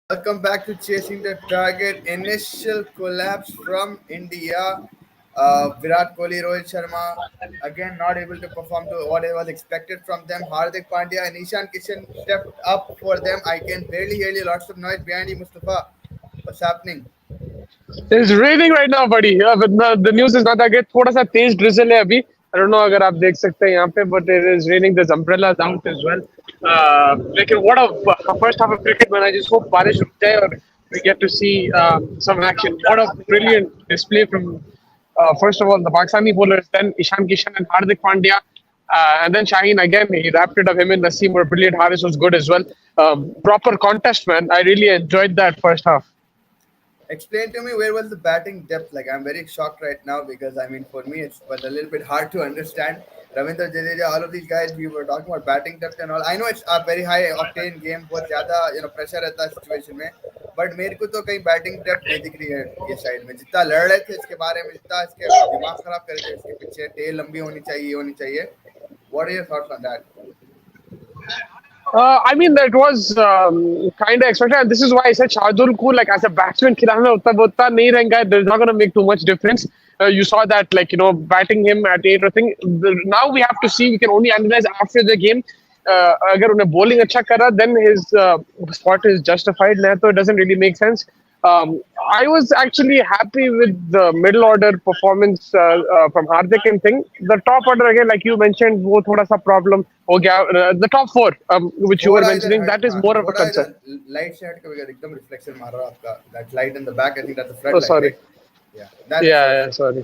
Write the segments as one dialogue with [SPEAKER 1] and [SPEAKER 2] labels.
[SPEAKER 1] Welcome back to Chasing the Target. Initial collapse from India. Virat Kohli, Rohit Sharma, again not able to perform to what was expected from them. Hardik Pandya and Ishan Kishan stepped up for them. I can barely hear you. Lots of noise behind you, Mustafa. What's happening?
[SPEAKER 2] It's raining right now, buddy. Yeah, but the news is not that great. थोड़ा सा तेज drizzle है अभी. I don't know अगर आप देख सकते हैं यहाँ पे, but it is raining. There's umbrellas out as well. लेकिन what a first half of cricket, man. I just hope बारिश रुक जाए और we get to see some action. What a brilliant display from first of all the Pakistani bowlers, then Ishan Kishan and Hardik Pandya. And then Shaheen again, he wrapped it up. Him and Naseem were brilliant. Harris was good as well. Proper contest, man. I really enjoyed that first half.
[SPEAKER 1] Explain to me where was the batting depth? Like I'm very shocked right now because I mean for me it's was a little bit hard to understand. Ravindra Jadeja, all of these guys, we were talking about batting depth and all. I know it's a very high octane game, बहुत ज़्यादा pressure रहता है situation में. But मेरे को तो कहीं batting depth नहीं दिख रही है ये side में. जितना लड़ रहे थे इसके बारे में, जितना इसके दिमाग खराब कर रहे थे इसके पीछे, tail लंबी होनी चाहिए, होनी चाहिए. What are your thoughts on that?
[SPEAKER 2] I mean, that was kind of expected, and this is why I said Shardul को like as a batsman खिलाना उतना नहीं रहेगा. There's not going to make too much difference. You saw that, like batting him at 8 or thing. Now we have to see. We can only analyze after the game. अगर उन्हें bowling अच्छा करा, then his spot is justified. नहीं तो it doesn't really make sense. I was actually happy with the middle order performance from Hardik and thing. The top order again, like you mentioned, वो थोड़ा सा problem हो गया. The top four, which you were
[SPEAKER 1] थोड़ा इधर
[SPEAKER 2] mentioning,
[SPEAKER 1] हट
[SPEAKER 2] that is
[SPEAKER 1] हाँ
[SPEAKER 2] more of a
[SPEAKER 1] थोड़ा
[SPEAKER 2] concern.
[SPEAKER 1] इधर लाइट से हट के बगैर एकदम रिफ्लेक्शन मार रहा है आपका that light in the back. I think that's a
[SPEAKER 2] Oh,
[SPEAKER 1] flood light,
[SPEAKER 2] sorry.
[SPEAKER 1] right? Yeah, that's the
[SPEAKER 2] Yeah,
[SPEAKER 1] source.
[SPEAKER 2] yeah, sorry.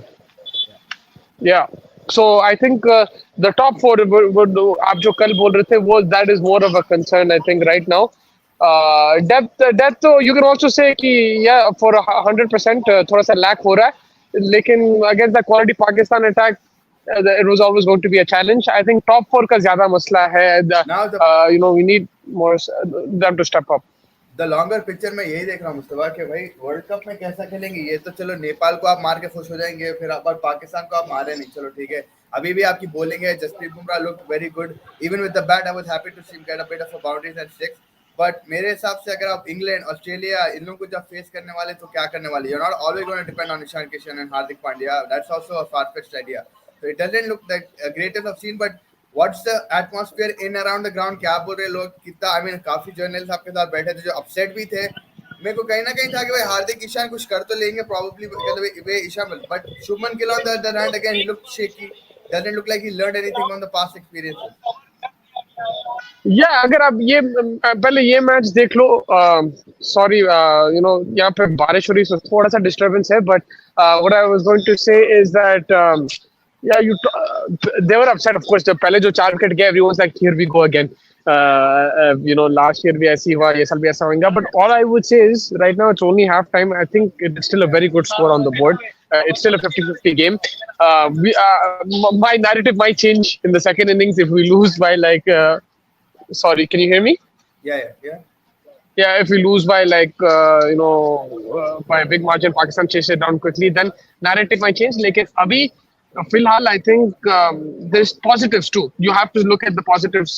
[SPEAKER 1] Yeah.
[SPEAKER 2] Yeah. So I think the top four would आप जो कल बोल रहे थे वो that is more of a concern I think right now. Depth तो you can also say कि yeah for 100% थोड़ा सा lack हो रहा है लेकिन against the quality Pakistan attack it was always going to be a challenge. I think top four का ज़्यादा मसला है.
[SPEAKER 1] Now the
[SPEAKER 2] We need more them to step up.
[SPEAKER 1] Longer picture में यही देख रहा हूँ मुस्तफा कि भाई वर्ल्ड कप में कैसा खेलेंगे. ये तो चलो नेपाल को आप मार के खुश हो जाएंगे, फिर आप और पाकिस्तान को आप मारे नहीं, चलो ठीक है. अभी भी आपकी बॉलिंग है. Jasprit Bumrah look very good even with the bat. I was happy to see him get a bit of a boundaries and six. But मेरे हिसाब से अगर आप इंग्लैंड ऑस्ट्रेलिया इन लोगों को जब फेस करने वाले तो क्या करने वाले. You are not always going to depend on Ishan Kishan and Hardik Pandya. That's also a far-fetched idea. So it doesn't look that greatest I've seen, but what's the atmosphere in around the ground? क्या बोल रहे लोग कितना. आई मीन काफी journalist आपके साथ बैठे थे जो अपसेट भी थे. मेरे को कहीं ना कहीं था कि भाई हार्दिक ईशान कुछ कर तो लेंगे probably way Ishan. But Shubman Gill on the other hand again he look shaky. Doesn't look like he learned anything from the past experiences.
[SPEAKER 2] या अगर आप ये पहले ये मैच देख लो. सॉरी यहाँ पे बारिश हो रही है थोड़ा सा डिस्टरबेंस है but what I was going to say is that yeah you they were upset of course. जब पहले जो 4 विकेट गए everyone like here we go again. Last year भी ऐसी हुआ, ये साल भी ऐसा होगा. But all I would say is right now it's only half time. I think it's still a very good score on the board. It's still a 50-50 game. My narrative might change in the second innings if we lose by like sorry, can you hear me?
[SPEAKER 1] Yeah.
[SPEAKER 2] Yeah, if we lose by like by a big margin, Pakistan chase it down quickly, then narrative might change. Like abhi, filhal, I think there's positives too. You have to look at the positives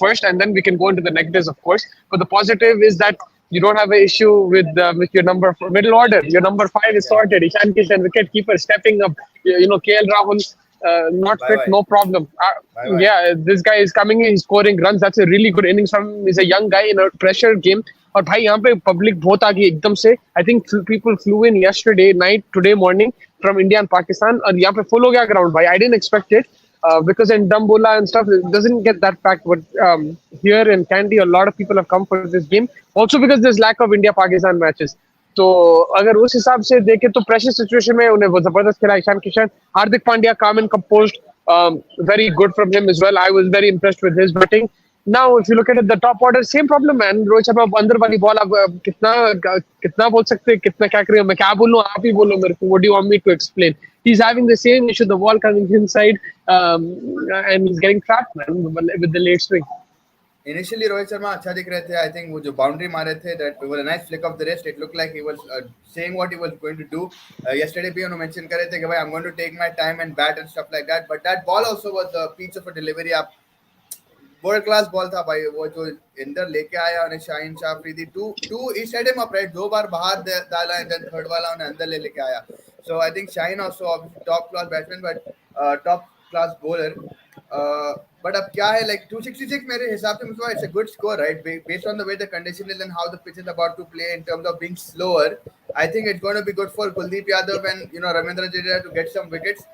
[SPEAKER 2] first, and then we can go into the negatives, of course. But the positive is that you don't have an issue with your middle order. Your number 5 is
[SPEAKER 1] Yeah.
[SPEAKER 2] sorted. Ishan Kishan, wicket keeper, stepping up. KL Rahul. Not
[SPEAKER 1] Bye
[SPEAKER 2] fit,
[SPEAKER 1] bye.
[SPEAKER 2] no problem.
[SPEAKER 1] Bye bye.
[SPEAKER 2] Yeah, this guy is coming in, he's scoring runs. That's a really good innings from him. He's a young guy in a pressure game. और भाई यहाँ पे public बहुत आ गई एकदम से. I think people flu in yesterday night, today morning from India and Pakistan. और यहाँ पे फुल हो गया ग्राउंड भाई. I didn't expect it because in Dambola and stuff it doesn't get that packed. But here in Kandy a lot of people have come for this game. Also because there's lack of India Pakistan matches. तो अगर उस हिसाब से देखें तो pressure situation में उन्हें वो जबरदस्त खेला ईशान किशन. हार्दिक पांड्या काम and composed, very good from him as well. I was very impressed with his batting. Now if you look at it, the top order same problem man. Rohit Sharma अंदर वाली बॉल अब कितना कितना बोल सकते हैं, कितना क्या करें. मैं क्या बोलूं, आप ही बोलो मेरे को. What do you want me to explain? He's having the same issue, the ball coming inside, and he's getting trapped man with the late swing.
[SPEAKER 1] Initially Rohit Sharma अच्छा दिख रहे थे. आई थिंक वो जो बाउंड्री मारे थे that was a nice flick of the wrist. It look like he was saying what he was going to do. Yesterday भी उन्होंने मेंशन करे थे कि भाई I am going to take my time and bat and stuff like that. But that ball also was a piece of a delivery. आप world class ball था भाई, वो जो इंदर लेके आया उन्हें Shaheen Shah Afridi to to he set him up right, दो बार बाहर डाला एंड देन थर्ड वाला उन्हें अंदर ले लेके आया. So I think Shaheen also obviously top class batsman but top class bowler. But अब क्या है, लाइक 266 मेरे हिसाब से मुझको it's a good score right, based on the way the condition is and how the pitch is about to play in terms of being slower. I think it's going to be good for Kuldeep Yadav and Ravindra Jadeja to get some wickets.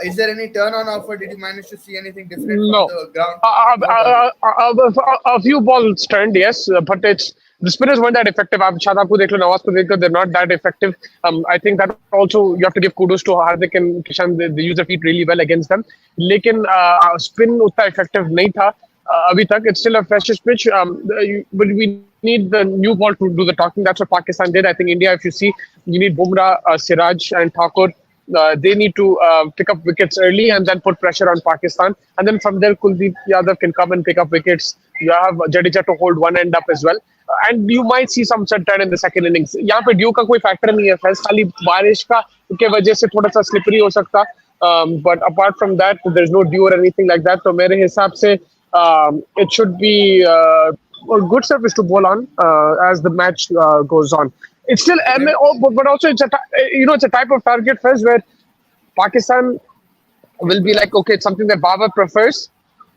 [SPEAKER 1] Is there any turn on offer? Did you manage to see anything different from
[SPEAKER 2] No.
[SPEAKER 1] the ground? Not only.
[SPEAKER 2] A few balls turned, yes, but it's the spinners weren't that effective. Shadab ko dekh lo, Nawaz ko dekh lo, they're not that effective. I think that also you have to give kudos to Hardik and Kishan. They use their feet really well against them. लेकिन spin उतना effective नहीं था अभी तक. It's still a freshish pitch. But we need the new ball to do the talking. That's what Pakistan did. I think India, if you see, you need Bumrah, Siraj, and Thakur. They need to pick up wickets early and then put pressure on Pakistan. And then from there, Kuldeep Yadav can come and pick up wickets. You have Jadeja to hold one end up as well. And you might see some turn in the second innings. यहाँ पे due का कोई factor नहीं है, फैस खाली बारिश का के वजह से थोड़ा सा स्लिपरी हो सकता. But apart from that, there's no dew or anything like that. तो मेरे हिसाब से it should be a good surface to bowl on as the match goes on. It's still, but also it's a type of target first where Pakistan will be like, okay, it's something that Babar prefers,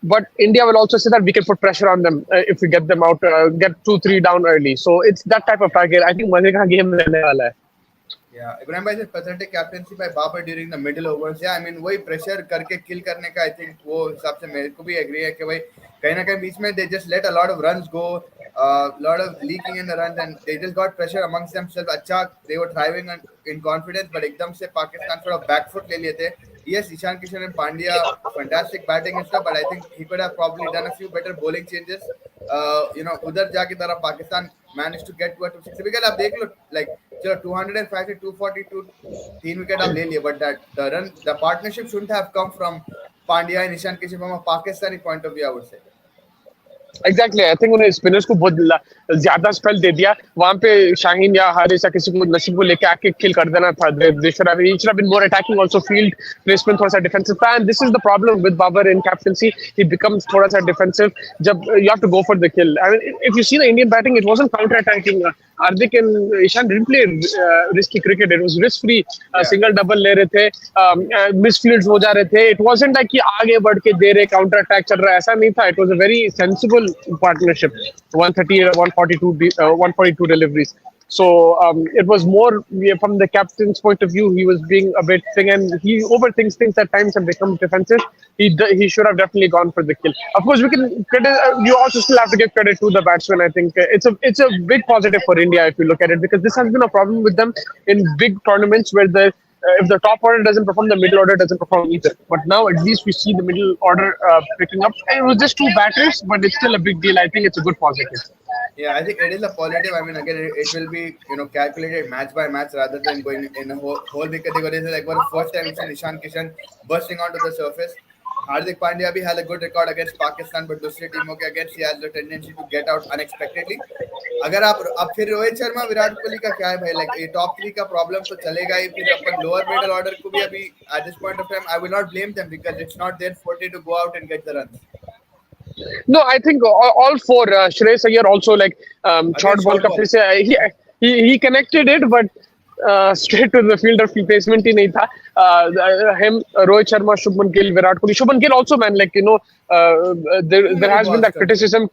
[SPEAKER 2] but India will also say that we can put pressure on them if we get them out, get 2-3 down early. So it's that type of target. I think मजे का game रहने वाला है.
[SPEAKER 1] Yeah, Ibrahim bhai said pathetic captaincy by Babar during the middle overs. Yeah, I mean वही pressure करके kill करने का I think वो हिसाब से मेरे को भी agree है कि भाई कहीं ना कहीं बीच में they just let a lot of runs go, lot of leaking in the runs and they just got pressure amongst themselves. अच्छा, they were thriving in confidence, but एकदम से पाकिस्तान थोड़ा back foot ले लिए थे. Yes, Ishan Kishan and Pandya, fantastic batting and stuff, but I think he could have probably done a few better bowling changes. उधर जाके तरह Pakistan managed to get to a 260 wicket. आप देख लो like चलो 205 से 242 तीन विकेट आप ले लिए, but the partnership shouldn't have come from Pandya and Ishan Kishan from a Pakistani point of view, I would say.
[SPEAKER 2] Exactly. I think उन्हें spinners को बहुत ज्यादा स्पेल दे दिया. वहां पे शाहीन या हारिस या किसी को नसीब को लेके आके किल कर देना था. They should have been more attacking, also field placement थोड़ा सा defensive था. And this is the problem with Babar in captaincy. He becomes थोड़ा सा defensive. जब you have to go for the kill. I mean, if you see the Indian batting, it wasn't counter-attacking. Hardik and Ishan didn't play risky cricket. It was risk-free. Single double ले रहे थे. Misfields हो जा रहे थे. It wasn't like कि आगे बढ़ के दे रहे counter-attack चल रहा है. ऐसा नहीं था. It was a very sensible partnership. 130, 142 deliveries. So it was more from the captain's point of view. He was being a bit thing, and he overthinks things at times and becomes defensive. He should have definitely gone for the kill. Of course, we can credit. You also still have to give credit to the batsman. I think it's a big positive for India if you look at it, because this has been a problem with them in big tournaments where if the top order doesn't perform, the middle order doesn't perform either. But now at least we see the middle order picking up. It was just two batters, but it's still a big deal. I think it's a good positive.
[SPEAKER 1] Yeah, I think it is a positive. I mean, again, it will be calculated match by match rather than going in a whole big category. Like for the first time, we see Ishan Kishan bursting onto the surface. Hardik Pandya bhi had a good record against Pakistan, but दूसरी टीमों के against he has the tendency to get out unexpectedly. अगर आप अब फिर रोहित शर्मा विराट कोहली का क्या है भाई, लाइक ये टॉप 3 का प्रॉब्लम तो चलेगा ही. फिर अपन लोअर मिडल ऑर्डर को भी अभी at this point of time I will not blame them because it's not their forte to go out and get the runs.
[SPEAKER 2] No, I think all four. Shreyas Iyer also like short ball. He connected it, but straight to the fielder placement ही नहीं था. Him, Rohit Sharma, Shubman Gill, Virat Kohli. Shubman Gill also, man, like there has been that criticism.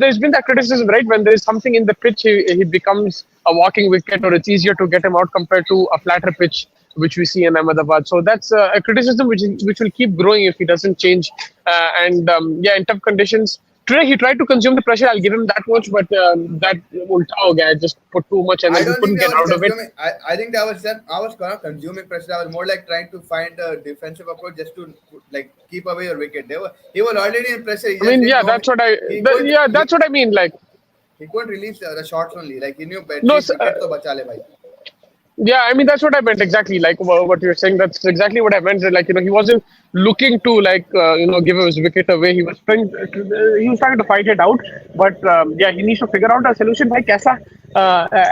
[SPEAKER 2] There's been that criticism, right? When there is something in the pitch, he becomes a walking wicket, or it's easier to get him out compared to a flatter pitch, which we see in Ahmedabad. So that's a criticism which will keep growing if he doesn't change. In tough conditions. Today he tried to consume the pressure. I'll give him that much, but that ulta ho gaya. Just put too much and then he couldn't get out of it.
[SPEAKER 1] I think I was kind of consuming pressure. I was more like trying to find a defensive approach just to like keep away your wicket. He was already in pressure.
[SPEAKER 2] That's what I mean. Like
[SPEAKER 1] he couldn't release the shots only. Like he knew better.
[SPEAKER 2] No,
[SPEAKER 1] wicket to bacha le bhai.
[SPEAKER 2] Yeah, I mean that's what I meant exactly. Like what you're saying, that's exactly what I meant. Like he wasn't looking to give his wicket away. He was trying to fight it out. But he needs to figure out a solution. भाई कैसा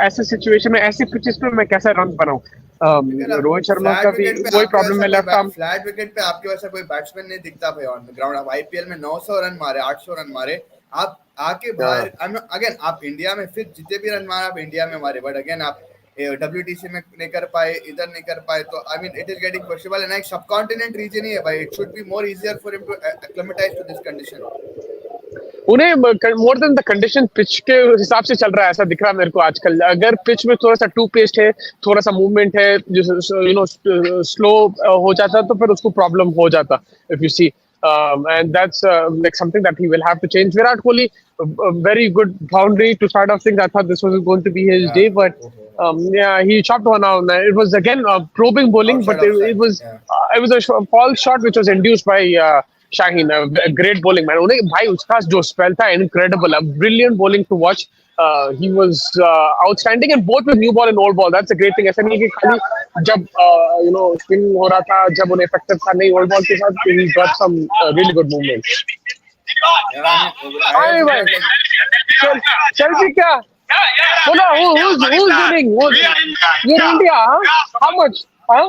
[SPEAKER 2] ऐसे situation में ऐसे pitches पे मैं कैसा runs बनाऊं?
[SPEAKER 1] अगर आप
[SPEAKER 2] रोहित शर्मा का
[SPEAKER 1] फ्लैट
[SPEAKER 2] भी
[SPEAKER 1] विकेट पे
[SPEAKER 2] वही
[SPEAKER 1] आपके
[SPEAKER 2] प्रॉब्लम
[SPEAKER 1] वैसा
[SPEAKER 2] है,
[SPEAKER 1] कोई
[SPEAKER 2] लेफ्ट आर्म।
[SPEAKER 1] फ्लैट विकेट पे आपके वैसा कोई बैट्समैन नहीं दिखता भाई ऑन द ग्राउंड। आप आईपीएल में 900 रन मारे, 800 रन मारे, आप आके बाहर अगेन आप इंडिया में फिर जितने भी रन मारे आप इंडिया में मारे, बट अगेन आप डब्ल्यूटीसी में नहीं कर पाए, इधर नहीं कर पाए, तो I mean it is getting questionable and एक सब कॉन्टिनेंट रीजन ही है भाई। It should be more easier for him to acclimatise to this condition.
[SPEAKER 2] उन्हें more than the condition pitch के हिसाब से चल रहा है, ऐसा दिख रहा है मेरे को आजकल। अगर पिच में थोड़ा सा टू पेस्ट है, थोड़ा सा मूवमेंट है, यू नो स्लो हो जाता तो फिर उसको प्रॉब्लम हो जाता, if you see. And that's like something that he will have to change. Virat Kohli, very good boundary to start off things. I thought this was going to be his day, but yeah, he chopped one out. It was again probing bowling,
[SPEAKER 1] Outside
[SPEAKER 2] but
[SPEAKER 1] offside, yeah.
[SPEAKER 2] it was a false shot which was induced by Shaheen. Great bowling, man. उन्हें भाई उसका जो spell था incredible. A brilliant bowling to watch. He was outstanding, and both with new ball and old ball. That's a great thing. ऐसा नहीं कि खाली जब spin हो रहा था, जब उन्हें effective था, नहीं old ball के साथ he got some really good movement.
[SPEAKER 1] Yeah, I mean, I
[SPEAKER 2] Hey,
[SPEAKER 1] also
[SPEAKER 2] भाई,
[SPEAKER 1] felt like
[SPEAKER 2] selfie क्या? बोलो who's winning? You're India, huh? How much? Huh?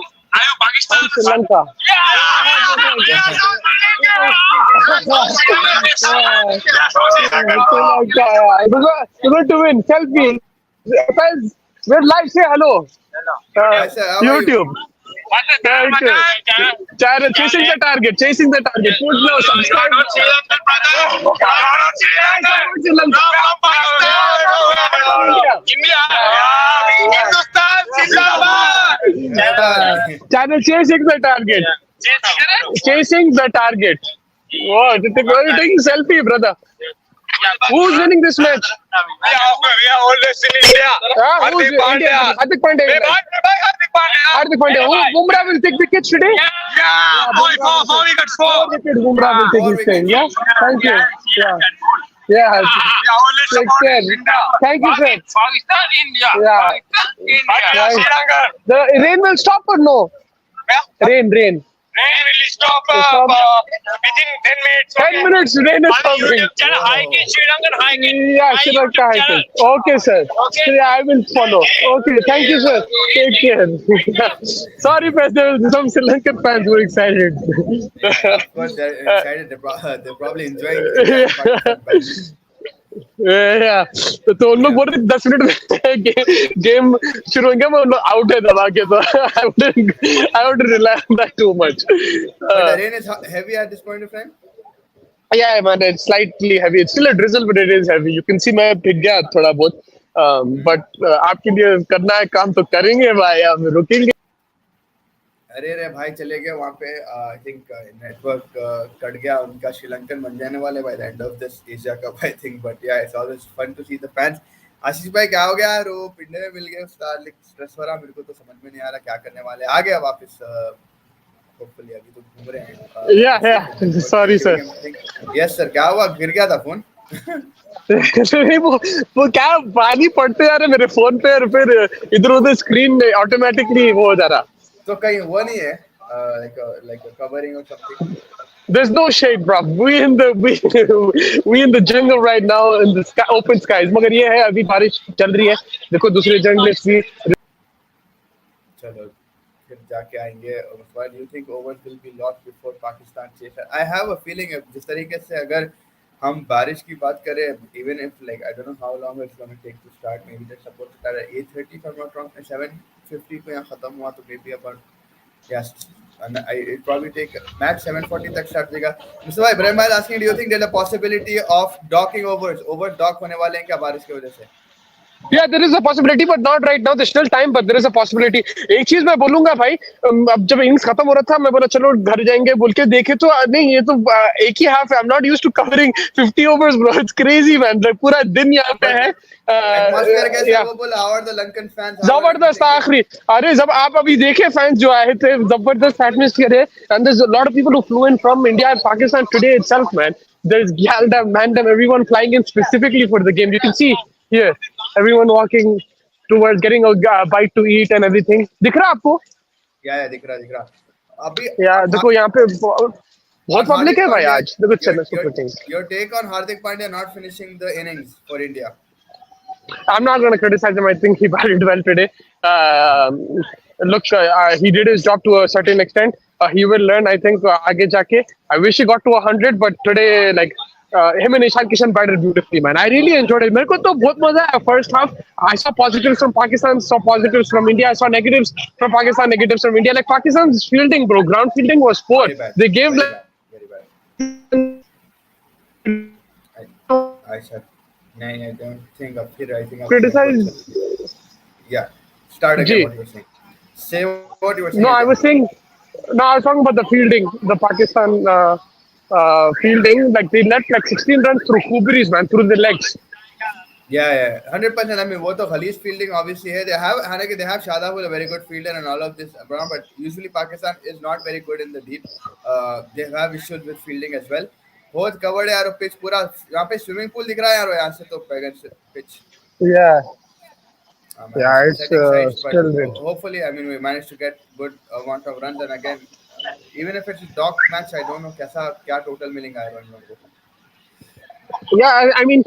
[SPEAKER 2] Sri Lanka. Good to win. Selfie. Guys, we're live. Say hello.
[SPEAKER 1] Hi, sir, how are you?
[SPEAKER 2] YouTube. Chasing the target. Chasing the target. Put no subscribe. Sri Lanka. Channel chasing the target. Chasing the target. What? What are you taking selfie, brother? Who's winning this match?
[SPEAKER 3] We are always in India.
[SPEAKER 2] Who's India? Hardik Pandya. Hardik Pandya. Bumrah will take wickets today?
[SPEAKER 3] Yeah, four wickets.
[SPEAKER 2] Four wickets Bumrah will take this time. Yeah? Thank you. Yeah. Yeah. Take care. Thank you, sir.
[SPEAKER 3] Pakistan, India.
[SPEAKER 2] Yeah.
[SPEAKER 3] India. Sri Lanka.
[SPEAKER 2] The rain will stop or no? Rain.
[SPEAKER 3] Rain will stop within 10 minutes.
[SPEAKER 2] 10 minutes, rain is stopping.
[SPEAKER 3] YouTube channel hiking, Sri Lankan hiking.
[SPEAKER 2] Yeah, Sri Lanka hiking. Okay, sir.
[SPEAKER 3] Okay.
[SPEAKER 2] Yeah, I will follow. Okay, thank you, sir. Take care. Sorry, President. Some Sri Lankan fans were excited.
[SPEAKER 1] of course they're excited. They're probably enjoying it.
[SPEAKER 2] Yeah. तो उन लोग बोल रहे 10 minute में game शुरू होंगे, मैं उन लोग आउट है दबा के, तो I would rely on that too much.
[SPEAKER 1] But the rain is heavy at this point of time.
[SPEAKER 2] Yeah, man, it's slightly heavy. It's still a drizzle, but it is heavy. You can see मैं पिट गया थोड़ा बहुत. But आपके लिए करना है काम तो करेंगे भाई, हम रुकेंगे.
[SPEAKER 1] अरे भाई चले गए वहाँ पे। आई थिंक नेटवर्क कट गया उनका, श्रीलंकन बन जाने वाले by the end of this Asia cup I think. But yeah it's always fun to see the fans. Ashish भाई क्या हो गया यार, वो पिंडे में मिल गए स्टार लिक स्ट्रेस हो रहा, मेरे को तो समझ में नहीं आ रहा क्या करने वाले। आ गया वापस होपफुली, अभी तो घूम रहे हैं।
[SPEAKER 2] Yeah, sorry sir.
[SPEAKER 1] Yes sir, क्या हुआ, गिर गया था फोन?
[SPEAKER 2] वो क्या पानी पड़ते जा रहे मेरे फोन पे, और फिर इधर उधर स्क्रीन में ऑटोमेटिकली वो हो जा रहा।
[SPEAKER 1] तो कहीं वो नहीं है like a covering or something?
[SPEAKER 2] There's no shade, bro. We in the jungle right now in the sky, open skies. मगर ये है अभी बारिश चल रही है, देखो दूसरे जर्नलिस्ट भी।
[SPEAKER 1] चलो फिर जाके आएंगे। What do you think overs will be lost before Pakistan chaser? I have a feeling जिस तरीके से अगर हम बारिश की बात करें, even if like I don't know how long it's going to take to start, maybe they're supposed to start at 8:30 if I'm not wrong, 7:50 को यहाँ खत्म हुआ तो maybe about yes, and it probably take max 7:40 तक start देगा। Mr. भाई, Ibrahim भाई asking, do you think there's a possibility of docking overs dock होने वाले हैं क्या बारिश की वजह से?
[SPEAKER 2] Yeah, there is a possibility, but not right now. There's still time, but there is a possibility. एक चीज मैं बोलूंगा भाई, अब जब इनिंग्स खत्म हो रहा था, मैं बोला चलो घर जाएंगे बोल के देखे तो नहीं, ये तो एक ही हाफ है। I'm not used to covering 50 overs, bro. It's crazy, man. Like पूरा दिन यहाँ पे है।
[SPEAKER 1] Atmosphere कैसा वो बोला, और the Lankan fans
[SPEAKER 2] जबरदस्त आखिरी। अरे जब आप अभी देखे फैंस जो आए थे, जबरदस्त एटमॉस्फेयर है, and there's a lot of people who flew in from India and Pakistan today itself, man. There's Galdam, Mandam, everyone flying in specifically for the game. You can see here everyone walking towards getting a bite to eat and everything. दिख रहा आपको?
[SPEAKER 1] या दिख रहा अभी।
[SPEAKER 2] यार देखो यहाँ पे बहुत पब्लिक है भाई आज। देखो चलो super.
[SPEAKER 1] Your take on Hardik Pandya not finishing the innings for India?
[SPEAKER 2] I'm not going to criticize him. I think he batted well today. look, he did his job to a certain extent. He will learn, I think, आगे जाके. I wish he got to 100, but today, like, him and Ishan Kishan batted beautifully, man. I really enjoyed it. मेरे को तो बहुत मजा आया. First half, I saw positives from Pakistan, saw positives from India. I saw negatives from Pakistan, negatives from India. Like Pakistan's fielding, bro, ground fielding was poor.
[SPEAKER 1] Very bad.
[SPEAKER 2] They gave
[SPEAKER 1] Very
[SPEAKER 2] like
[SPEAKER 1] bad. Very bad. I said, no, I don't think of it. I think of
[SPEAKER 2] criticize.
[SPEAKER 1] Yeah. Start again
[SPEAKER 2] Ji.
[SPEAKER 1] what you were saying. Say what you were saying.
[SPEAKER 2] No, I
[SPEAKER 1] again.
[SPEAKER 2] was saying. No, I was talking about the fielding, the Pakistan fielding. Like they let like 16 runs through Kuberis, man, through the legs.
[SPEAKER 1] Yeah, 100%. I mean, what the Khalid fielding obviously hai. They have Hanaki, they have Shadab who is a very good fielder and all of this, but usually Pakistan is not very good in the deep. They have issues with fielding as well. बहुत covered है यार pitch पूरा यहाँ पे swimming pool दिख रहा है यार वो यहाँ से तो पैगन से pitch
[SPEAKER 2] Yeah,
[SPEAKER 1] man,
[SPEAKER 2] yeah,
[SPEAKER 1] it's
[SPEAKER 2] it's
[SPEAKER 1] setting sides but
[SPEAKER 2] still good.
[SPEAKER 1] hopefully I mean we managed to get good amount of runs and again even if it's a dog match I don't know कैसा क्या total मिलेगा यार हम लोगों को
[SPEAKER 2] Yeah, I mean,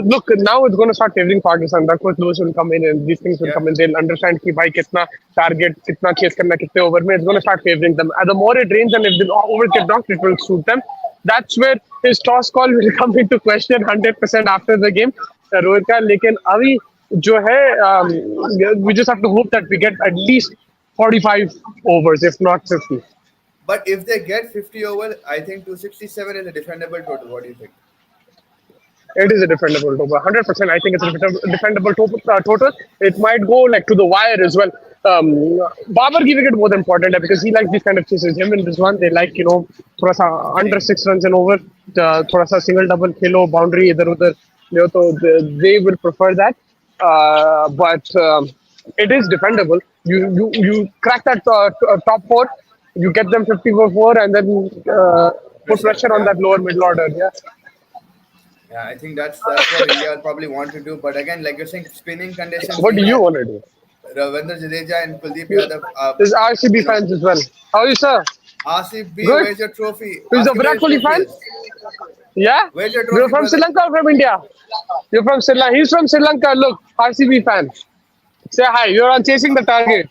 [SPEAKER 2] look, now it's going to start favoring Pakistan. That's what those will come in and these things will
[SPEAKER 1] yeah
[SPEAKER 2] come in. They'll understand कि भाई कितना target, कितना chase करना, कितने over में. It's going to start favoring them. And the more it rains and if the overs get knocked, it will suit them. That's where his toss call will come into question 100% after the game. Rohit का लेकिन अभी जो है, we just have to hope that we get at least 45 overs, if not 50.
[SPEAKER 1] but if they get 50 over I think 267 is a defendable total what do you think
[SPEAKER 2] It is a defendable total. 100%. I think it's a defendable total. It might go like to the wire as well. Babar giving it more important because he likes these kind of chases. Him and Rizwan, they like, थोड़ा सा under 6 runs and over. थोड़ा सा single double खेलो, boundary इधर उधर ले तो they will prefer that. But it is defendable. You crack that top four, you get them 50 for 4 and then put pressure on that lower middle order.
[SPEAKER 1] yeah I think that's what India will probably want to do but again like you're saying spinning conditions
[SPEAKER 2] What do you want to do?
[SPEAKER 1] Ravindra Jadeja and Kuldeep Yadav
[SPEAKER 2] There's RCB fans as well. How are you, sir?
[SPEAKER 1] RCB
[SPEAKER 2] Good.
[SPEAKER 1] where's your trophy
[SPEAKER 2] Who's a
[SPEAKER 1] Ask him
[SPEAKER 2] Virat
[SPEAKER 1] where
[SPEAKER 2] Kohli
[SPEAKER 1] his
[SPEAKER 2] fan?
[SPEAKER 1] trophy is.
[SPEAKER 2] Yeah?
[SPEAKER 1] Where's your
[SPEAKER 2] You're
[SPEAKER 1] trophy
[SPEAKER 2] from Sri
[SPEAKER 1] brother?
[SPEAKER 2] Lanka or from India? You're from Sri Lanka. He's from Sri Lanka. Look, RCB fan. Say hi. You're on chasing the target.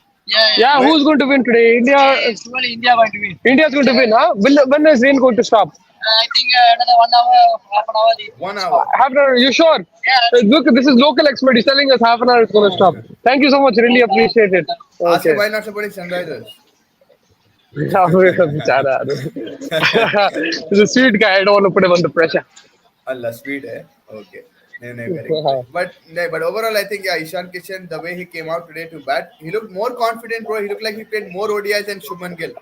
[SPEAKER 2] Yeah,
[SPEAKER 1] Where-
[SPEAKER 2] who's going to win today?
[SPEAKER 4] Surely India going to win.
[SPEAKER 2] India's going to win, huh? When is rain going to stop?
[SPEAKER 4] I think another 1 hour, half an hour.
[SPEAKER 1] 1 hour
[SPEAKER 2] Half an hour. You sure?
[SPEAKER 4] Yeah.
[SPEAKER 2] Look, this is local expert. He's telling us half an hour is going to stop. Thank you so much. Really appreciate it.
[SPEAKER 1] ask
[SPEAKER 2] Okay.
[SPEAKER 1] him why not supporting Sunrisers
[SPEAKER 2] Bichara. He's a sweet guy. I don't want to put him under pressure.
[SPEAKER 1] Allah sweet hai okay no, very but overall I think yeah Ishan Kishan the way he came out today to bat he looked more confident bro he looked like he played more ODIs than Shubman Gill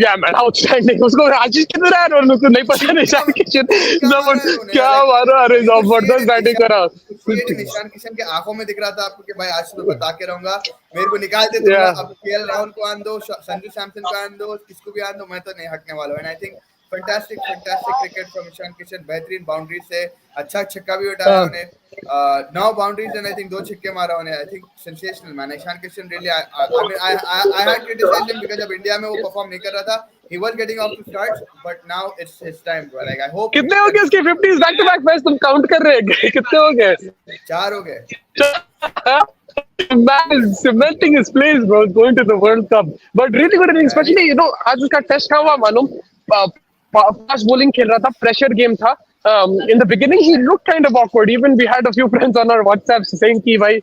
[SPEAKER 2] Yeah, man, outstanding. उसको आशीष किधर है और उसको नहीं पता नहीं शान किशन जबरदस्त क्या मारा अरे जबरदस्त बैटिंग करा
[SPEAKER 1] निशान किशन के आंखों में दिख रहा था आपको कि भाई आज तो बता के रहूंगा मेरे को निकाल दे तुम
[SPEAKER 2] Yeah.
[SPEAKER 1] अब केएल राहुल को आन दो संजू सैमसन को आन दो किसको भी आन दो मैं तो नहीं हटने वाला हूं and I think fantastic cricket from Ishan Kishan बेहतरीन बाउंड्री से अच्छा छक्का भी उठाया उन्हें 9 बाउंड्रीज एंड आई थिंक 2 छक्के मारा उन्हें I think sensational man Ishan Kishan really I had criticised him because जब इंडिया में वो परफॉर्म नहीं कर रहा था he was getting off to start but now it's his time bro like I hope
[SPEAKER 2] कितने हो गए इसके 50s back to back match तुम काउंट कर रहे हैं कितने हो गए
[SPEAKER 1] 4 हो गए
[SPEAKER 2] Man is cementing his place, bro, going to the World Cup. But really good inning, especially, आज उसका टेस्ट था हुआ मालूम फास्ट बॉलिंग खेल रहा था प्रेशर गेम था in the beginning he looked kind of awkward even we had a few friends on our WhatsApp saying कि भाई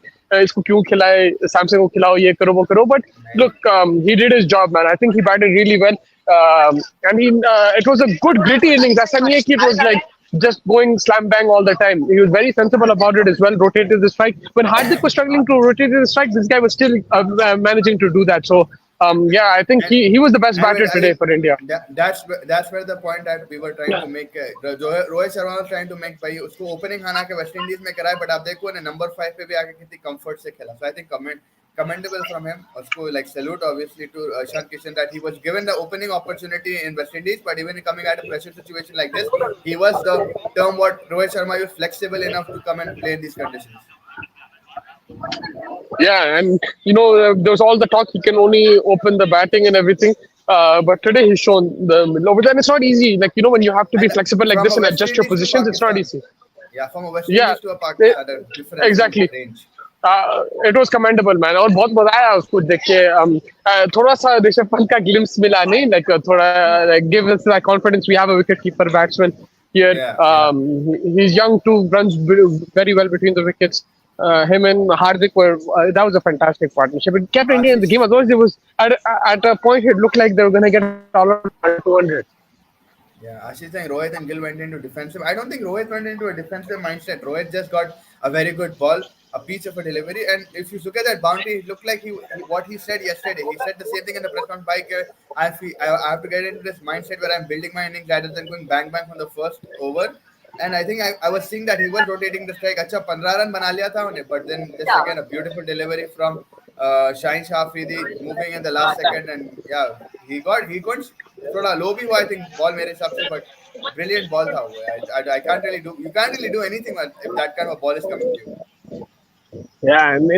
[SPEAKER 2] इसको क्यों खिलाए सैमसंग को खिलाओ ये करो वो करो but look he did his job man I think he batted really well and it was a good gritty innings ऐसा नहीं है कि it was like just going slam bang all the time. He was very sensible about it as well, rotated the strike. When Hardik was struggling to rotate the strike, this guy was still managing to do that. So, yeah, I think he was the best batter today for India.
[SPEAKER 1] That's where the point that we were trying to make. जो है Rohit Sharma was trying to make भाई उसको opening खाना के West Indies में कराए but आप देखो ना नंबर 5 पे भी आके कितनी comfort से खेला. So I think commendable from him. उसको like salute obviously to Ishan Kishan that he was given the opening opportunity in West Indies, but even coming at a pressure situation like this, he was the term what Rohit Sharma was flexible enough to come and play in these conditions.
[SPEAKER 2] Yeah, and there was all the talk he can only open the batting and everything. But today he's shown the middle over there. And it's not easy. Like when you have to be flexible like this and adjust your positions, it's not easy.
[SPEAKER 1] Yeah, from a West Indies to a Pakistan, different
[SPEAKER 2] exactly.
[SPEAKER 1] range.
[SPEAKER 2] It was commendable, man. और बहुत मजा आया उसको देख के. थोड़ा सा ऋषभ पंत का glimpse मिला नहीं, like थोड़ा like give us that confidence. We have a wicket keeper batsman here.
[SPEAKER 1] Yeah.
[SPEAKER 2] He's young too, runs very well between the wickets. Him and Hardik were that was a fantastic partnership. It kept India in the
[SPEAKER 1] Ashish.
[SPEAKER 2] game. Otherwise, it was at a point it looked like they were going to get all out 200.
[SPEAKER 1] Yeah, Ashish saying Rohit and Gill went into defensive. I don't think Rohit went into a defensive mindset. Rohit just got a very good ball, a piece of a delivery, and if you look at that boundary, it looked like what he said yesterday. He said the same thing in the press conference. Bike, I have to get into this mindset where I'm building my innings rather than going bang bang from the first over. And I think I was seeing that he was rotating the strike. अच्छा 15 run बना लिया था उन्हें, but then just again a beautiful delivery from Shaheen Shafidi moving in the last second, and yeah, he got थोड़ा लो भी हुआ I think ball मेरे हिसाब से, but brilliant ball था वो. I can't really do, you can't really do anything if that kind of ball is coming to you.
[SPEAKER 2] Yeah, and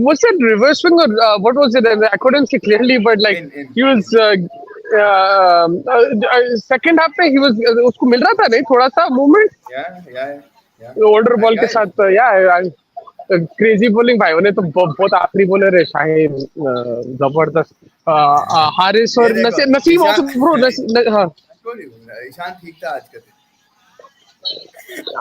[SPEAKER 2] was it reverse swing or what was it? I couldn't see clearly, but like
[SPEAKER 1] In
[SPEAKER 2] he was second half में he was उसको मिल रहा था नहीं थोड़ा सा movement
[SPEAKER 1] yeah.
[SPEAKER 2] older
[SPEAKER 1] And
[SPEAKER 2] ball के
[SPEAKER 1] guys,
[SPEAKER 2] साथ. Crazy bowling भाई उन्हें तो बहुत आखिरी bowler है शाहीन. जबरदस्त. हारिस
[SPEAKER 1] ये
[SPEAKER 2] और
[SPEAKER 1] देखो
[SPEAKER 2] नसीम also
[SPEAKER 1] ईशान
[SPEAKER 2] bro. हाँ,
[SPEAKER 1] ईशान ठीक था आज का दिन.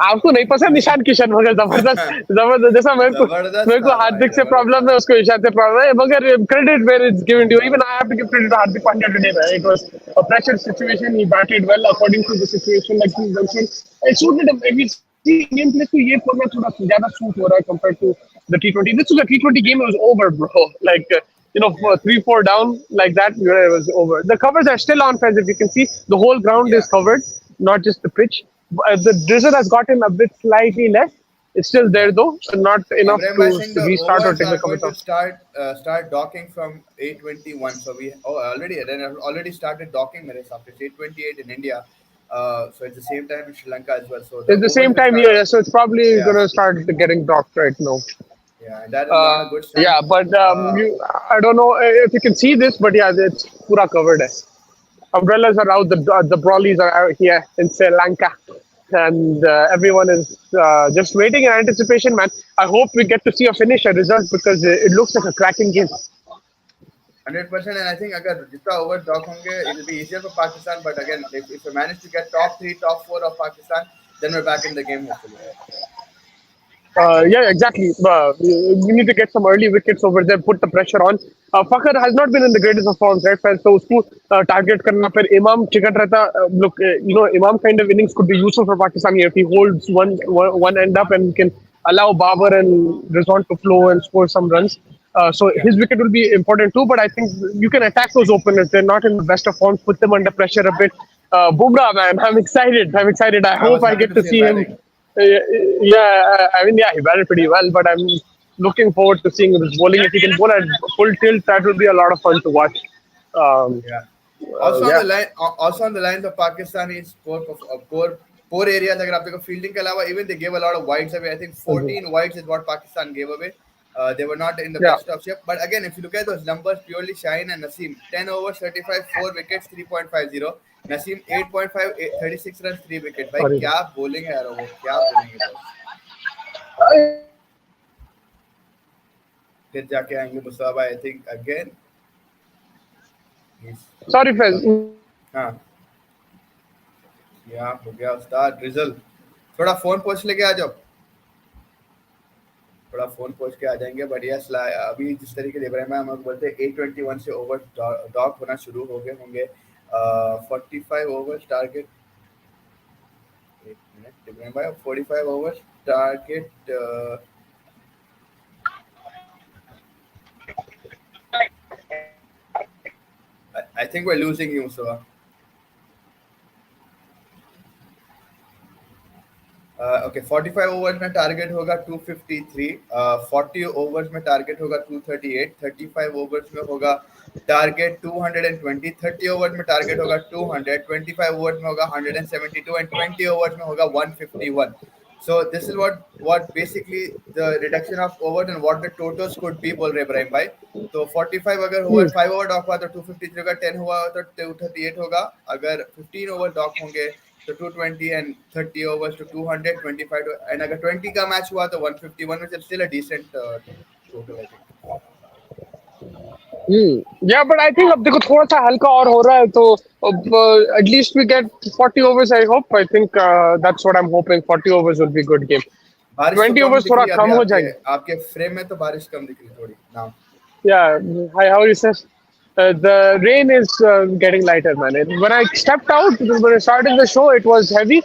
[SPEAKER 2] आपको नहीं पसंद ईशान किशन मगर जबरदस्त जबरदस्त. जैसा
[SPEAKER 1] जबरदस्त
[SPEAKER 2] मेरे
[SPEAKER 1] था
[SPEAKER 2] को
[SPEAKER 1] भाई,
[SPEAKER 2] हार्दिक से
[SPEAKER 1] जबरदस्त.
[SPEAKER 2] प्रॉब्लम है उसको ईशान से प्रॉब्लम है मगर credit where is given to even I have to give credit to Hardik Pandya today. It was a pressure situation. He batted well according to the situation, like you mentioned. It suited him. If you see Indian players तो ये format थोड़ा ज्यादा suit हो रहा है compared to the T20. This was a T20 game. It was over, bro. Like
[SPEAKER 1] Yeah,
[SPEAKER 2] 3-4 down like that, it was over. The covers are still on, fans. If you can see, the whole ground
[SPEAKER 1] yeah.
[SPEAKER 2] is covered, not just the pitch. The drizzle has gotten a bit slightly less. It's still there though, not enough
[SPEAKER 1] Ibrahim
[SPEAKER 2] to
[SPEAKER 1] Bhai saying the
[SPEAKER 2] restart or
[SPEAKER 1] overs
[SPEAKER 2] take
[SPEAKER 1] are
[SPEAKER 2] the
[SPEAKER 1] going
[SPEAKER 2] covers
[SPEAKER 1] to
[SPEAKER 2] off.
[SPEAKER 1] start docking from 8:21. So we already started docking मेरे हिसाब से. It's 8:28 in India. So it's the same time in Sri Lanka as well. So the
[SPEAKER 2] It's the
[SPEAKER 1] overs
[SPEAKER 2] same
[SPEAKER 1] will
[SPEAKER 2] time
[SPEAKER 1] start.
[SPEAKER 2] here, so it's probably
[SPEAKER 1] Yeah,
[SPEAKER 2] going to start getting dropped right now.
[SPEAKER 1] yeah, and that is not a good sign.
[SPEAKER 2] Yeah, but
[SPEAKER 1] Uh,
[SPEAKER 2] I don't know if you can see this, but yeah, it's pura covered. Umbrellas are out, the brollies are out here in Sri Lanka. And everyone is just waiting in anticipation, man. I hope we get to see a finish, a result, because it looks like a cracking game.
[SPEAKER 1] 100%, and I think अगर जितना overs dock होंगे, it will be easier for Pakistan. But again, if we manage to get top 3, top 4 of Pakistan, then we're back in the game hopefully.
[SPEAKER 2] Yeah, exactly. We need to get some early wickets over there, put the pressure on. Fakhar has not been in the greatest of forms, right, fans? So उसको target करना फिर Imam चिकट रहता. Look, Imam kind of innings could be useful for Pakistan here if he holds one end up and can allow Babar and Rizwan to flow and score some runs. So
[SPEAKER 1] Yeah,
[SPEAKER 2] his wicket will be important too, but I think you can attack those openers. They're not in the best of forms. Put them under pressure a bit. Bumrah, man, I'm excited. I'm excited. I
[SPEAKER 1] I
[SPEAKER 2] hope
[SPEAKER 1] was
[SPEAKER 2] I
[SPEAKER 1] happy
[SPEAKER 2] get
[SPEAKER 1] to
[SPEAKER 2] to
[SPEAKER 1] see him
[SPEAKER 2] see him.
[SPEAKER 1] batting.
[SPEAKER 2] I mean, yeah, he batted pretty well, but I'm looking forward to seeing his bowling. If he can bowl at full tilt, that will be a lot of fun to watch. Um,
[SPEAKER 1] Yeah. Also on
[SPEAKER 2] yeah.
[SPEAKER 1] the line, also on the lines of Pakistani's poor areas. अगर आप देखो fielding के अलावा, even they gave a lot of wides away. I think 14 wides is what Pakistan gave away. They were not in the
[SPEAKER 2] Yeah.
[SPEAKER 1] best of shape. But again, if you look at those numbers, purely Shaheen and Naseem, 10 overs, 35, 4 wickets, 3.50. Naseem 8.5, 36 runs, 3 wickets. भाई
[SPEAKER 2] Sorry.
[SPEAKER 1] क्या bowling है यार वो, क्या bowling है boss. फिर जाके आएंगे Mustafa. I think again he's
[SPEAKER 2] Sorry, Fez.
[SPEAKER 1] हाँ यहाँ हो गया उस्ताद ड्रिजल. थोड़ा फोन पोछ लेके आ जाओ, थोड़ा फोन पोछ के आ जाएंगे. बट यस, अभी जिस तरीके से इब्राहिम भाई हम लोग बोलते हैं 8:21 से ओवर डॉक होना शुरू हो गए होंगे. 45 ओवर्स टारगेट. एक मिनट इब्राहिम भाई, 45 overs target. I think we are losing you Mustafa. Okay 45 overs में टारगेट होगा 253. 40 ओवर्स में टारगेट होगा 238. 35 ओवर्स में होगा टारगेट 220. 30 ओवर्स में टारगेट होगा 200. 25 ओवर्स में होगा 172 एंड 20 ओवर्स में होगा 151. So this is what basically the reduction of overs and what the totals could be बोल रहे इब्राहिम भाई. तो 45 अगर हुआ 5 ओवर डॉक हुआ तो 253 होगा. 10 हुआ तो 238 होगा. अगर 15 ओवर डॉक होंगे तो 220 and 30 overs to 200, 25 to, and अगर 20 का मैच हुआ तो 151, which is still a decent total, I think.
[SPEAKER 2] Yeah, but I think अब देखो थोड़ा सा हल्का और हो रहा है तो at least we get 40 overs. I hope. I think that's what I'm hoping. 40 overs will be a good game.
[SPEAKER 1] बारिश
[SPEAKER 2] 20
[SPEAKER 1] तो कम
[SPEAKER 2] overs
[SPEAKER 1] दिख
[SPEAKER 2] थोड़ा
[SPEAKER 1] रही है
[SPEAKER 2] कम
[SPEAKER 1] अभी
[SPEAKER 2] हो
[SPEAKER 1] आपके
[SPEAKER 2] जाएंगे.
[SPEAKER 1] आपके फ्रेम में तो बारिश कम दिख रही है थोड़ी now.
[SPEAKER 2] Yeah, hi, how are you, sir? The rain is getting lighter, man. When I stepped out, when I started the show, it was heavy.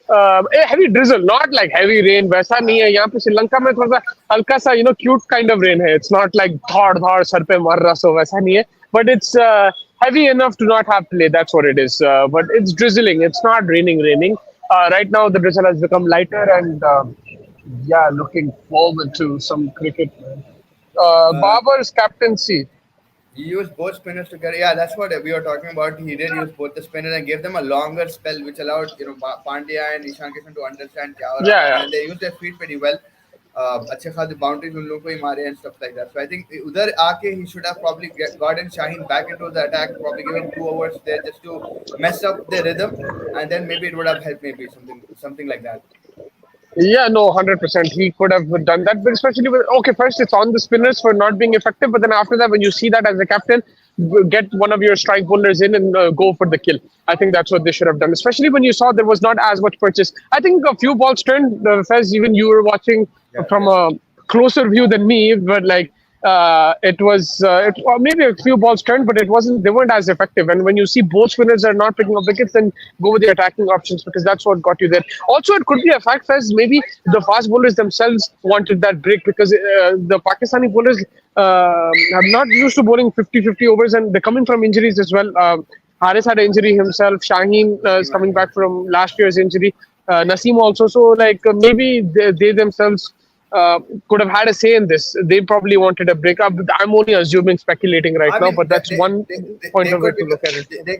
[SPEAKER 2] A heavy drizzle, not like heavy rain. वैसा नहीं है यहाँ पे श्रीलंका में थोड़ा सा हल्का सा cute kind of rain है. It's not like धाड़ धाड़ सर पे मर रहा so वैसा नहीं है. But it's heavy enough to not have play. That's what it is. But it's drizzling. It's not raining. Right now the drizzle has become lighter and yeah, looking forward to some cricket.
[SPEAKER 1] Uh,
[SPEAKER 2] Babar's captaincy.
[SPEAKER 1] He used both spinners to carry. Yeah, that's what we were talking about. He did use both the spinners and gave them a longer spell, which allowed Pandya and Ishan to understand क्या हो रहा है,
[SPEAKER 2] Yeah,
[SPEAKER 1] and they used their feet pretty well. अच्छे खासे boundaries उन लोगों को ही मारे and stuff like that. So I think उधर आके he should have probably gotten Shaheen back into the attack, probably give him 2 overs there just to mess up the rhythm, and then maybe it would have helped, maybe something like that.
[SPEAKER 2] yeah, no, 100%. He could have done that, but especially with okay, first it's on the spinners for not being effective, but then after that, when you see that as a captain, get one of your strike bowlers in and go for the kill. I think that's what they should have done, especially when you saw there was not as much purchase. I think a few balls turned. Fez, even you were watching
[SPEAKER 1] Yeah,
[SPEAKER 2] from
[SPEAKER 1] yeah.
[SPEAKER 2] a closer view than me, but like it was or maybe a few balls turned, but it wasn't. They weren't as effective. And when you see both spinners are not picking up wickets, then go with the attacking options because that's what got you there. Also, it could be a fact, Fez. Maybe the fast bowlers themselves wanted that break because the Pakistani bowlers have not used to bowling 50-50 overs, and they're coming from injuries as well. Haris had an injury himself. Shaheen is coming back from last year's injury. Naseem also. So, like maybe they themselves could have had a say in this. They probably wanted a breakup. I'm only assuming, speculating right
[SPEAKER 1] I
[SPEAKER 2] now,
[SPEAKER 1] mean,
[SPEAKER 2] but that's one point
[SPEAKER 1] they
[SPEAKER 2] of way
[SPEAKER 1] could
[SPEAKER 2] to
[SPEAKER 1] because
[SPEAKER 2] look at it.
[SPEAKER 1] they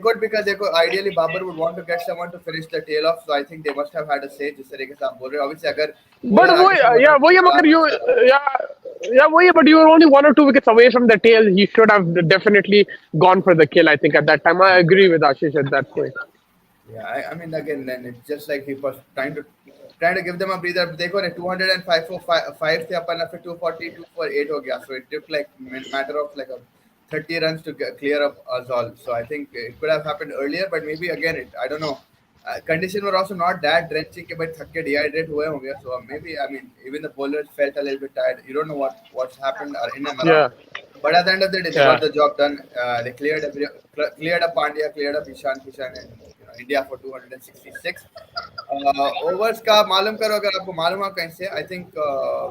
[SPEAKER 1] could ideally Babar would want to get someone to finish the tail off. So I think they must have had a say. जिस तरीके से आप बोल रहे हो, obviously अगर
[SPEAKER 2] But
[SPEAKER 1] bowler आगे से
[SPEAKER 2] yeah,
[SPEAKER 1] बॉलर
[SPEAKER 2] मगर you yeah, but you were only 1 or 2 wickets away from the tail. He should have definitely gone for the kill. I think at that time, I agree with Ashish at that point.
[SPEAKER 1] Yeah, I mean again, then it's just like he was trying to give them a breather. देखो रे 205 for 5 थे अपन फिर 242 for 8 हो गया. So it took like matter of like a 30 runs to clear up us all. So I think it could have happened earlier, but maybe again I don't know. Condition were also not that drenching कि भाई थक के dehydrate हुए होंगे. So maybe I mean even the bowlers felt a little bit tired. You don't know what's happened in and around.
[SPEAKER 2] Yeah,
[SPEAKER 1] But at the end of the day, they
[SPEAKER 2] yeah.
[SPEAKER 1] got the job done. They cleared up Pandya, cleared up Ishan, and India for 266. Overs का मालूम करो अगर आपको मालूम है कहीं से. I think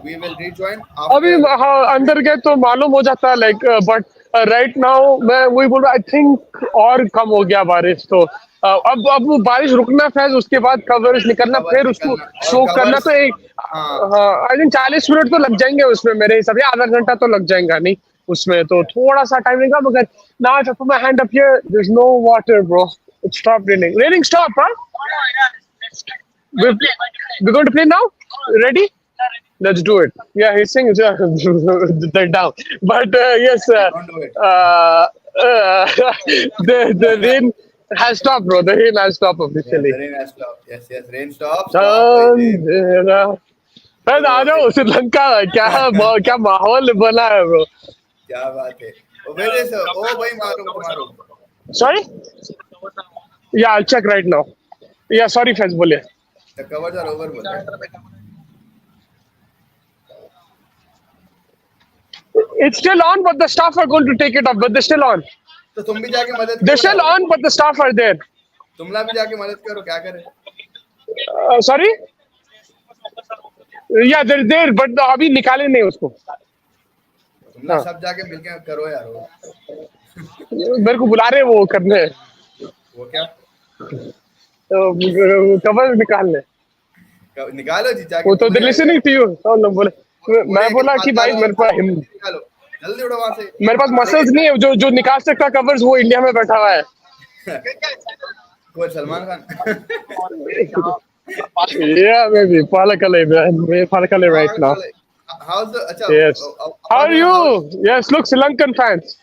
[SPEAKER 1] we will rejoin
[SPEAKER 2] अभी
[SPEAKER 1] after.
[SPEAKER 2] हाँ अंदर गए तो मालूम हो जाता है लाइक बट राइट नाउ मैं वही बोल रहा आई थिंक और कम हो गया बारिश तो अब वो बारिश रुकना फैज उसके बाद कवर्स निकलना
[SPEAKER 1] कवर्स
[SPEAKER 2] फिर उसको
[SPEAKER 1] निकलना और
[SPEAKER 2] सोक करना
[SPEAKER 1] कवर्स.
[SPEAKER 2] तो एक
[SPEAKER 1] हाँ,
[SPEAKER 2] हाँ आई थिंक 40 मिनट तो लग जाएंगे उसमें मेरे हिसाब से आधा घंटा तो लग जाएगा नहीं उसमें तो थोड़ा सा टाइम लगेगा मगर now if I put my hand up here there's no water bro it stopped raining stop huh we're going to play now ready. Let's do it. Yeah, he's saying they're down. But yes,
[SPEAKER 1] don't do it.
[SPEAKER 2] the rain has stopped, bro. The rain has stopped
[SPEAKER 1] Yes,
[SPEAKER 2] officially.
[SPEAKER 1] the rain has stopped. Yes, rain stop. Rain.
[SPEAKER 2] Sir आ जाओ श्रीलंका क्या माहौल बना है bro.
[SPEAKER 1] क्या बात है. Where is भाई मारो.
[SPEAKER 2] Sorry? Yeah, I'll check right now. Yeah, sorry, Fez, बोलिए.
[SPEAKER 1] The covers are over बोल रहे.
[SPEAKER 2] It's still on, but the staff are going to take it up. But they're still on.
[SPEAKER 1] तो तुम भी जाके मदद
[SPEAKER 2] They're
[SPEAKER 1] करो.
[SPEAKER 2] still on, but the staff are there.
[SPEAKER 1] तुमला भी जाके मदद करो क्या करे.
[SPEAKER 2] Sorry? Yeah, they're there, but अभी निकाले नहीं उसको.
[SPEAKER 1] तुमला सब जाके मिलके करो यार वो.
[SPEAKER 2] मेरे को बुला रहे हैं वो करने.
[SPEAKER 1] वो क्या?
[SPEAKER 2] कवर निकालने.
[SPEAKER 1] निकालो जी जाके.
[SPEAKER 2] वो तो they're listening to you. बोले मैं बोला कि भाई मेरे पास
[SPEAKER 1] निकालो जल्दी उड़ो वहां से.
[SPEAKER 2] मेरे पास मसल्स नहीं है जो निकाल सकता कवर्स वो इंडिया में बैठा हुआ है.
[SPEAKER 1] कोई Salman Khan.
[SPEAKER 2] Yeah, maybe Palakale, man. We're Palakale right now.
[SPEAKER 1] How's the? अच्छा.
[SPEAKER 2] Yes. How are you? Yes, look, Sri Lankan fans.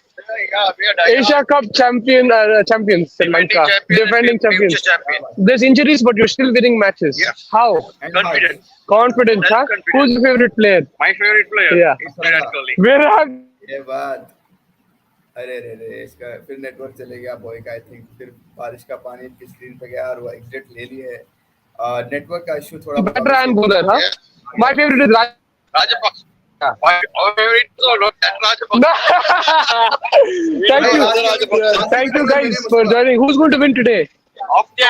[SPEAKER 2] Asia Cup champions Sri Lanka, defending champions.
[SPEAKER 3] champion.
[SPEAKER 2] There's injuries, but you're still winning matches.
[SPEAKER 3] Yeah.
[SPEAKER 2] How?
[SPEAKER 1] And
[SPEAKER 3] Confident.
[SPEAKER 2] Confidence, huh?
[SPEAKER 3] Confident.
[SPEAKER 2] Who's your favorite player?
[SPEAKER 3] My favorite player
[SPEAKER 2] Yeah.
[SPEAKER 3] is Virat Kohli.
[SPEAKER 2] Virat.
[SPEAKER 1] ये बात अरे रे रे इसका फिर network चले गया boy का आई थिंक फिर बारिश का पानी इनकी स्क्रीन पे गया और वो एग्जिट ले लिए नेटवर्क का इशू थोड़ा
[SPEAKER 2] Batter and bowler, huh? My favorite is Raj.
[SPEAKER 3] Rajapaksa. Our favorite is Rajapaksa.
[SPEAKER 2] Thank you. Thank you guys for joining. Who's going to win today?
[SPEAKER 3] Of the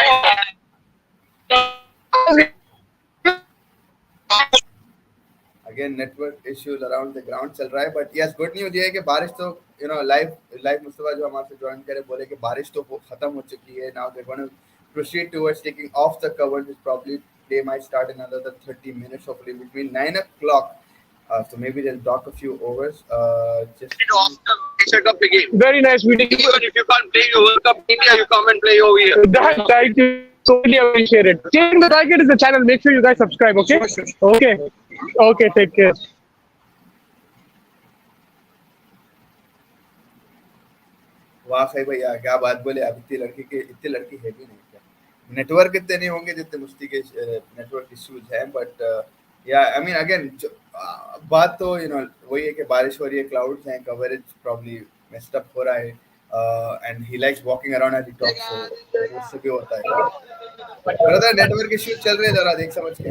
[SPEAKER 1] again network issues around the ground चल रहा है but yes good news ये है कि बारिश तो live Mustafa जो हमारे ज्वाइन करे बोले कि बारिश तो खत्म हो चुकी है now they gonna proceed towards taking off the cover which probably they might start in another 30 minutes hopefully between 9 o'clock so maybe they'll dock a few overs just
[SPEAKER 3] off the Asia Cup game.
[SPEAKER 2] Very nice meeting you.
[SPEAKER 3] Even if you can't play your World Cup India, you come and play over here.
[SPEAKER 2] Thank you. Totally appreciate it. Changing the Target is the channel. Make sure you guys subscribe, okay? Okay. Okay, take care.
[SPEAKER 1] वाकई भैया क्या बात बोले अब इतनी लड़की है भी नहीं क्या नेटवर्क इतने नहीं होंगे जितने मुस्ती के नेटवर्क इश्यूज हैं बट या आई मीन अगेन बात तो वही है कि बारिश हो रही है क्लाउड्स हैं कवरेज प्रॉब्ली मेस्ड अप हो रहा है and he likes walking around at the top so उससे भी होता है ब्रदर नेटवर्क इश्यूज चल रहे हैं जरा देख समझ के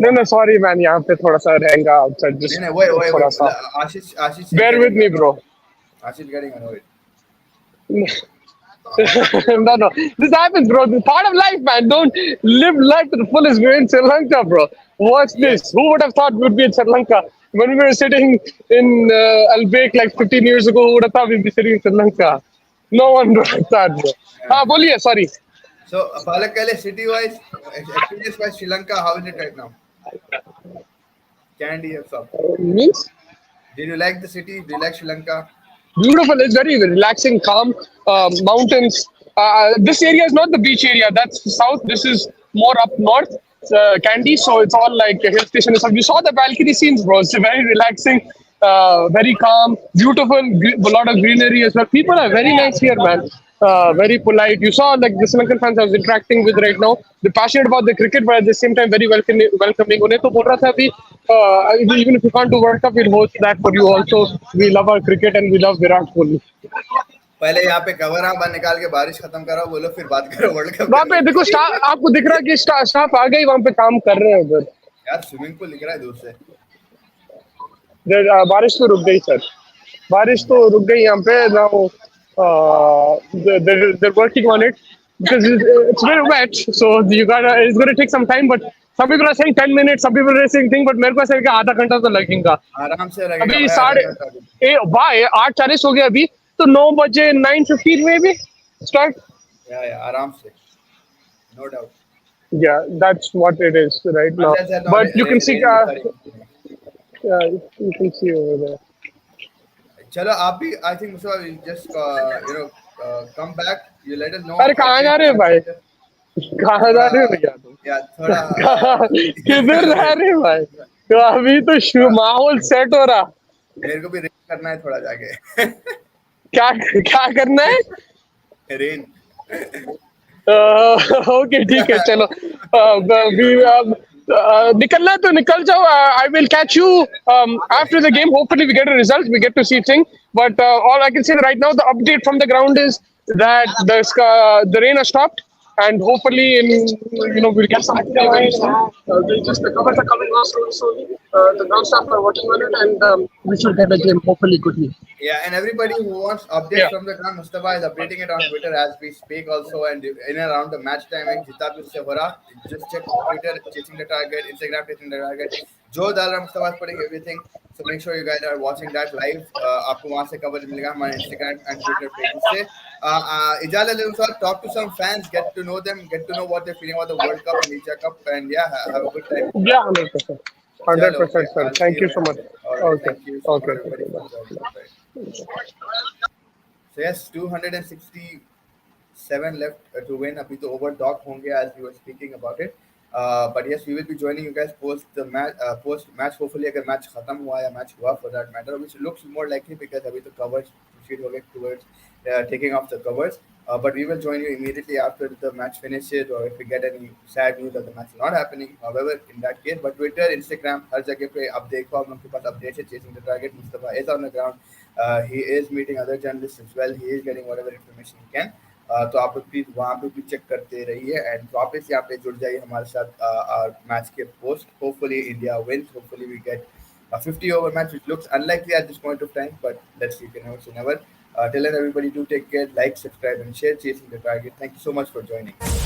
[SPEAKER 2] No, sorry, man. यहाँ पे थोड़ा सा रहेगा outside. Just
[SPEAKER 1] नहीं वही
[SPEAKER 2] थोड़ा सा.
[SPEAKER 1] आशीष
[SPEAKER 2] Bear with me, bro.
[SPEAKER 1] Ashish getting annoyed
[SPEAKER 2] No. This happens, bro. This is part of life, man. Don't live life to the fullest. We're in Sri Lanka, bro. Watch this. Who would have thought we'd be in Sri Lanka? When we were sitting in Albake like 15 years ago, who would have thought we'd be sitting in Sri Lanka? No one would have thought, bro. Boliye, sorry.
[SPEAKER 1] So, Palak Kale, city-wise, experience-wise, Sri Lanka, how is it right now? Candy or something.
[SPEAKER 2] Means?
[SPEAKER 1] Did you like the city? Do you like Sri Lanka?
[SPEAKER 2] Beautiful. It's very relaxing, calm. Mountains. This area is not the beach area. That's south. This is more up north. Candy. So it's all like a hill station and stuff. You saw the balcony scenes, bro. It's very relaxing. Very calm. Beautiful. A lot of greenery as well. People are very nice here, man. Very polite. You saw like the Sri Lankan fans I was interacting with right now. They're passionate about the cricket, but at the same time very welcoming. उन्हें तो बोल रहा था अभी even if you can't do World Cup, we'll host that for you also. We love our cricket and we love Virat Kohli.
[SPEAKER 1] पहले यहाँ पे cover बाहर निकाल के बारिश खत्म करो बोलो फिर बात करो वर्ल्ड कप
[SPEAKER 2] वहाँ पे देखो स्टाफ आपको दिख रहा है कि स्टाफ आ गई वहाँ पे काम कर रहे हैं उधर
[SPEAKER 1] यार स्विमिंग पूल दिख रहा है दूर से
[SPEAKER 2] बारिश तो रुक गई सर बारिश तो रुक गई यहाँ पे now they're working on it because it's very wet so it's going to take some time but some people are saying 10 minutes some people are saying thing but मेरे को ऐसा है कि आधा घंटा तो लगेगा
[SPEAKER 1] आराम से लगेगा
[SPEAKER 2] अभी 8:40 हो गया अभी तो 9:15 में भी start
[SPEAKER 1] या आराम से no doubt
[SPEAKER 2] yeah that's what it is right now but you can see yeah you can see over there
[SPEAKER 1] चलो आप भी I think Mustafa just come back you let us know
[SPEAKER 2] अरे कहाँ जा रहे हो भाई कहाँ जा रहे हो भैया तुम
[SPEAKER 1] या थोड़ा
[SPEAKER 2] किधर रह रहे हो भाई तो अभी तो माहौल सेट हो रहा
[SPEAKER 1] मेरे को भी रेन करना है थोड़ा जाके
[SPEAKER 2] क्या करना है
[SPEAKER 1] रेन
[SPEAKER 2] ओके ठीक है चलो निकलना है तो निकल जाओ I will catch you after the game hopefully we get a result we get to see thing but all I can say right now the update from the ground is that the rain has stopped and hopefully we'll get some just the covers are coming on slowly the ground staff are working on it and we should get a game hopefully quickly
[SPEAKER 1] and everybody who wants updates from the ground Mustafa is updating it on Twitter as we speak also and in and around the match timing जितना भी उससे हो रहा just check Twitter chasing the target Instagram chasing the target जो डाल रहा Mustafa is putting everything so make sure you guys are watching that live आपको वहाँ से कवरेज मिलेगा हमारे Instagram and Twitter pages से इजाज़त लें sir talk to some fans get to know them get to know what they're feeling about the World Cup and Asia Cup and have a good time
[SPEAKER 2] 100% sir thank you so much
[SPEAKER 1] thank you
[SPEAKER 2] okay
[SPEAKER 1] so yes 267 left to win अभी तो over dog होंगे as we were speaking about it But yes, we will be joining you guys post the match. Post match, hopefully, अगर match खत्म हुआ या match हुआ for that matter, which looks more likely because अभी तो covers proceed हो गए towards taking off the covers. But we will join you immediately after the match finishes, or if we get any sad news that the match is not happening. However, in that case, but Twitter, Instagram, हर जगह पे आप देखो, आप लोगों के पास updates है. Chasing the target, Mustafa is on the ground. He is meeting other journalists as well. He is getting whatever information he can. तो आप लोग प्लीज वहाँ पे भी चेक करते रहिए एंड वापस यहाँ पे जुड़ जाइए हमारे साथ मैच के post. Hopefully India wins. Hopefully we get a 50 over match, which looks unlikely at this point of time, but let's see. You can never say never. Till then, everybody do take care, like, subscribe, and share. Chasing the target. Thank you so much for joining.